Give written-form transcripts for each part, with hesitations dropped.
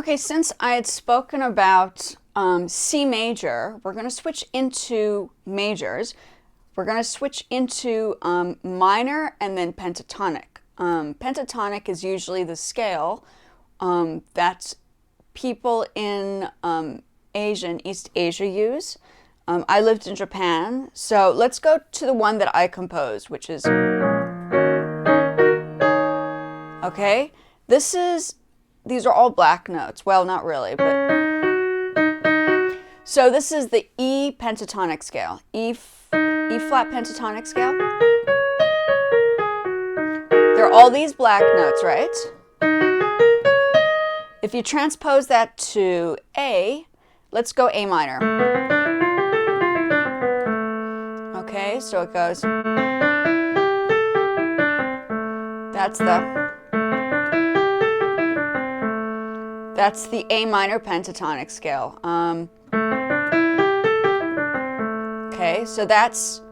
Okay, since I had spoken about C major, we're going to switch into majors. We're going to switch into minor and then pentatonic. Pentatonic is usually the scale that people in Asia and East Asia use. I lived in Japan, so let's go to the one that I composed, which is, okay, these are all black notes. Well, not really, but, so this is the E pentatonic scale, E flat pentatonic scale. There are all these black notes, right? If you transpose that to A, let's go A minor. Okay, so it goes, that's the A minor pentatonic scale. Okay, so that's,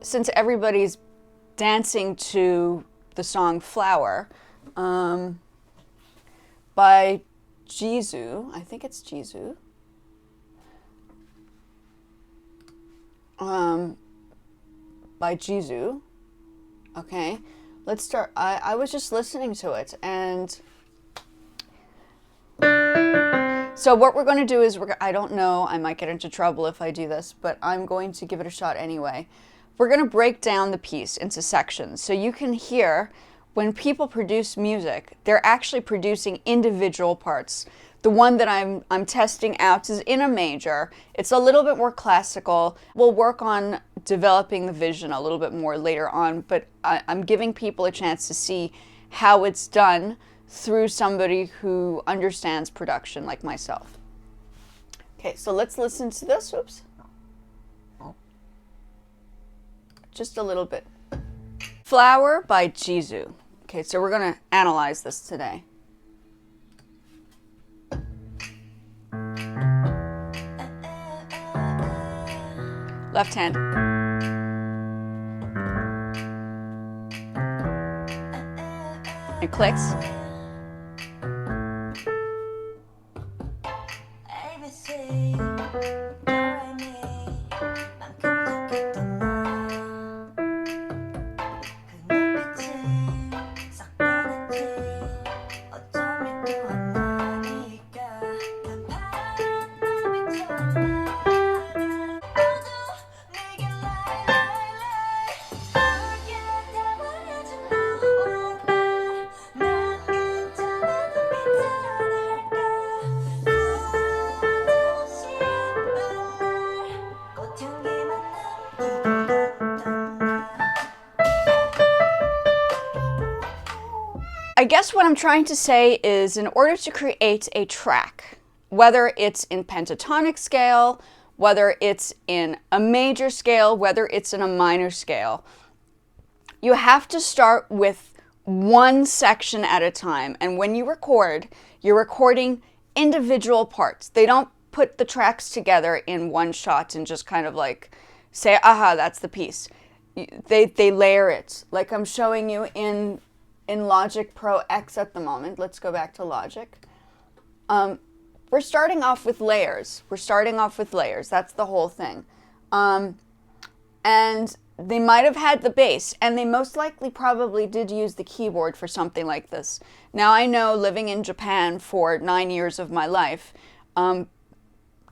since everybody's dancing to the song Flower by Jisoo, I think it's Jisoo. By Jisoo. Okay, let's start. I was just listening to it, and so what we're going to do is, I don't know, I might get into trouble if I do this, but I'm going to give it a shot anyway. We're going to break down the piece into sections so you can hear when people produce music, they're actually producing individual parts. The one that I'm testing out is in a major. It's a little bit more classical. We'll work on developing the vision a little bit more later on, but I'm giving people a chance to see how it's done through somebody who understands production like myself. Okay, so let's listen to this. Oops. Just a little bit. Flower by Jisoo. Okay, so we're going to analyze this today. Left hand. It clicks. I guess what I'm trying to say is, in order to create a track, whether it's in pentatonic scale, whether it's in a major scale, whether it's in a minor scale, you have to start with one section at a time. And when you record, you're recording individual parts. They don't put the tracks together in one shot and just kind of like say, aha, that's the piece. They layer it, like I'm showing you in Logic Pro X at the moment. Let's go back to Logic. We're starting off with layers. That's the whole thing. And they might have had the bass, and they most likely probably did use the keyboard for something like this. Now, I know, living in Japan for 9 years of my life,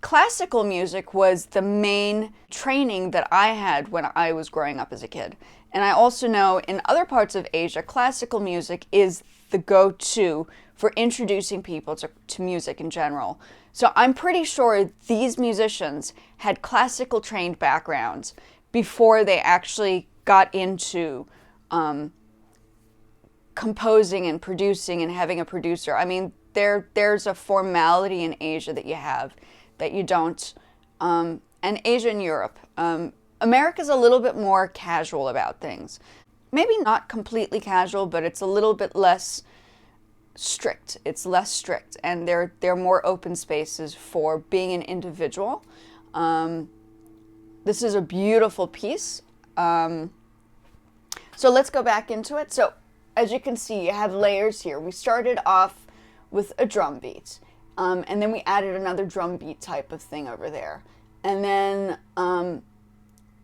classical music was the main training that I had when I was growing up as a kid. And I also know in other parts of Asia, classical music is the go-to for introducing people to music in general. So I'm pretty sure these musicians had classical trained backgrounds before they actually got into composing and producing and having a producer. I mean, there's a formality in Asia that you have that you don't, and Asia and Europe. America's a little bit more casual about things. Maybe not completely casual, but it's a little bit less strict. It's less strict, and there are more open spaces for being an individual. This is a beautiful piece. So let's go back into it. So as you can see, you have layers here. We started off with a drum beat. And then we added another drum beat type of thing over there. And then,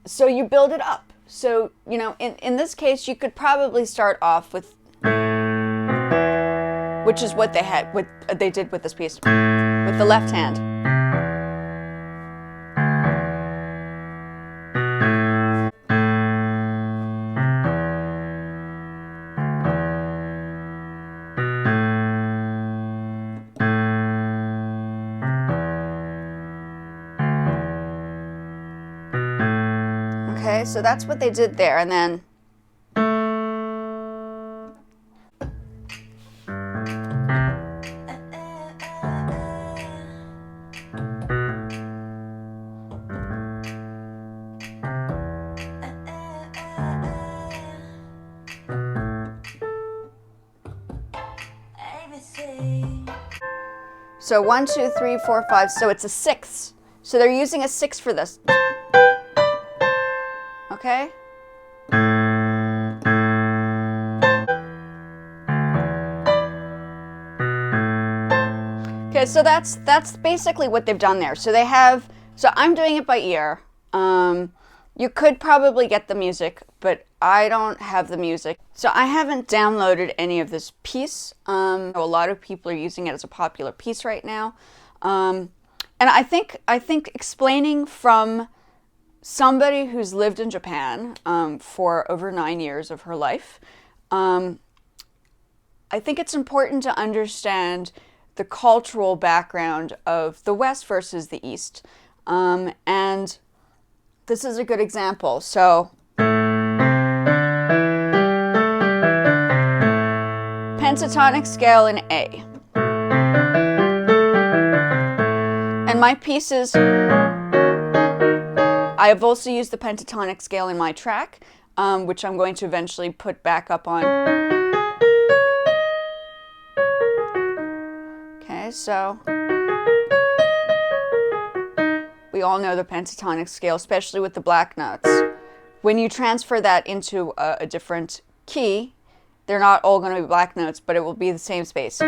so you build it up. So, you know, in this case, you could probably start off with, which is what they did with this piece, with the left hand. Okay, so that's what they did there, and then so 1, 2, 3, 4, 5, so it's a 6. So they're using a 6 for this. Okay? Okay, so that's basically what they've done there. So they have, so I'm doing it by ear. You could probably get the music, but I don't have the music. So I haven't downloaded any of this piece. A lot of people are using it as a popular piece right now. And I think explaining from somebody who's lived in Japan for over 9 years of her life, I think it's important to understand the cultural background of the West versus the East. And this is a good example. So, pentatonic scale in A. And my pieces, I have also used the pentatonic scale in my track, which I'm going to eventually put back up on. Okay, so we all know the pentatonic scale, especially with the black notes. When you transfer that into a different key, they're not all going to be black notes, but it will be the same space.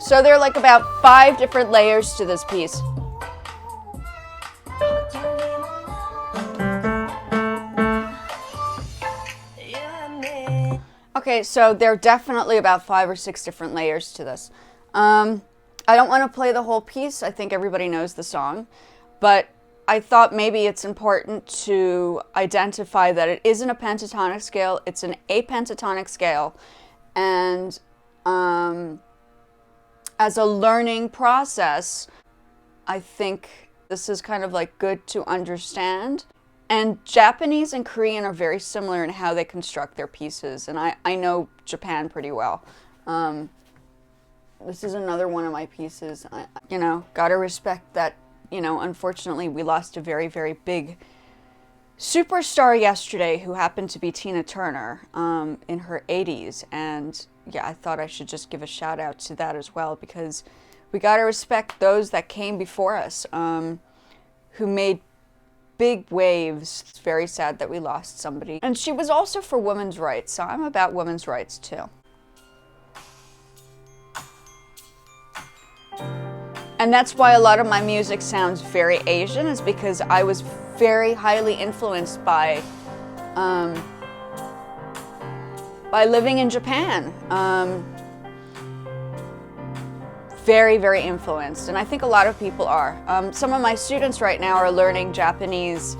So there are like about 5 different layers to this piece. Okay, so there are definitely about 5 or 6 different layers to this. I don't want to play the whole piece. I think everybody knows the song. But I thought maybe it's important to identify that it isn't a pentatonic scale. It's an apentatonic scale. And as a learning process, I think this is kind of like good to understand. And Japanese and Korean are very similar in how they construct their pieces. And I know Japan pretty well. This is another one of my pieces. You know, gotta respect that, you know, unfortunately we lost a very, very big superstar yesterday who happened to be Tina Turner in her 80s. And yeah, I thought I should just give a shout out to that as well, because we got to respect those that came before us, who made big waves. It's very sad that we lost somebody. And she was also for women's rights, so I'm about women's rights too. And that's why a lot of my music sounds very Asian, is because I was very highly influenced by living in Japan very, very influenced, and I think a lot of people are. Some of my students right now are learning Japanese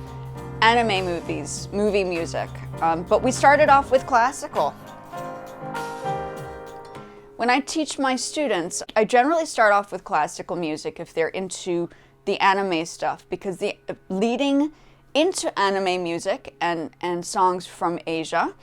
anime movie music, but we started off with classical. When I teach my students, I generally start off with classical music if they're into the anime stuff, because the leading into anime music and songs from Asia,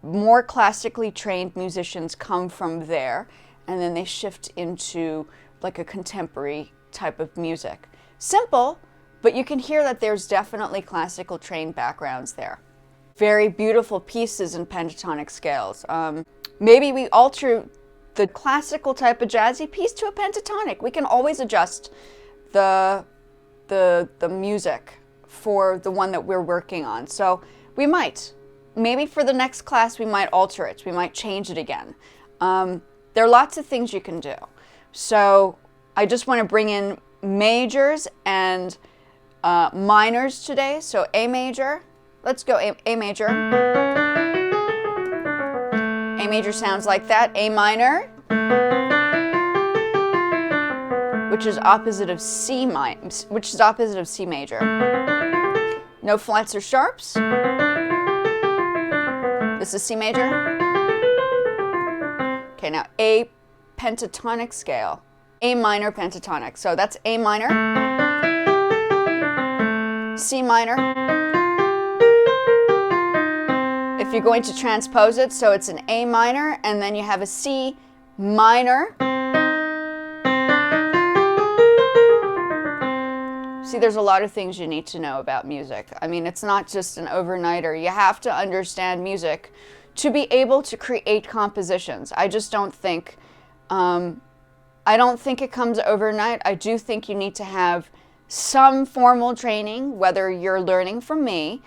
more classically trained musicians come from there, and then they shift into like a contemporary type of music. Simple, but you can hear that there's definitely classical trained backgrounds there. Very beautiful pieces in pentatonic scales. Maybe we alter the classical type of jazzy piece to a pentatonic. We can always adjust the music for the one that we're working on. So we might. Maybe for the next class we might alter it. We might change it again. There are lots of things you can do. So I just want to bring in majors and minors today. So A major. Let's go A major. A major sounds like that. A minor, which is opposite of C major. No flats or sharps. This is C major. Okay, now A pentatonic scale. A minor pentatonic. So that's A minor, C minor. If you're going to transpose it, so it's an A minor, and then you have a C minor. See, there's a lot of things you need to know about music. I mean, it's not just an overnighter. You have to understand music to be able to create compositions. I just don't think, I don't think it comes overnight. I do think you need to have some formal training, whether you're learning from me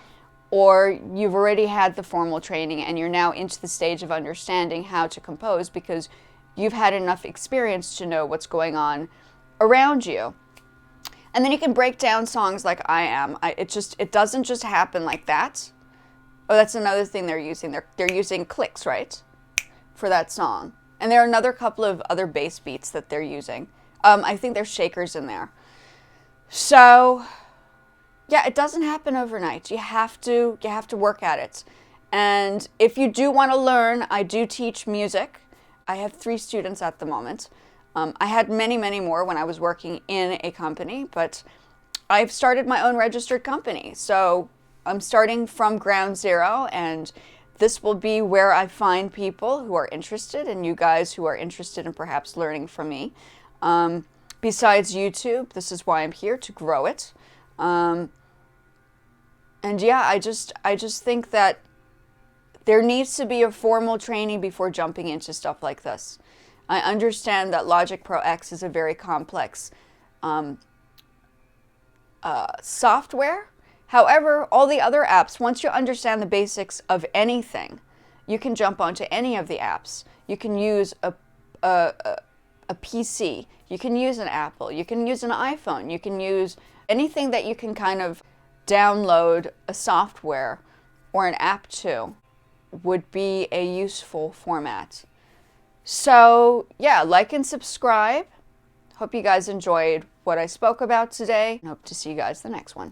or you've already had the formal training and you're now into the stage of understanding how to compose because you've had enough experience to know what's going on around you. And then you can break down songs like I am. It doesn't just happen like that. Oh, that's another thing they're using. They're using clicks, right, for that song. And there are another couple of other bass beats that they're using. I think there's shakers in there. So yeah, it doesn't happen overnight. You have to work at it. And if you do want to learn, I do teach music. I have 3 students at the moment. I had many, many more when I was working in a company, but I've started my own registered company. So I'm starting from ground zero, and this will be where I find people who are interested, and you guys who are interested in perhaps learning from me. Besides YouTube, this is why I'm here, to grow it. And yeah, I just think that there needs to be a formal training before jumping into stuff like this. I understand that Logic Pro X is a very complex software. However, all the other apps, once you understand the basics of anything, you can jump onto any of the apps. You can use a PC. You can use an Apple. You can use an iPhone. You can use anything that you can kind of download a software or an app to would be a useful format. So yeah, like and subscribe. Hope you guys enjoyed what I spoke about today. Hope to see you guys the next one.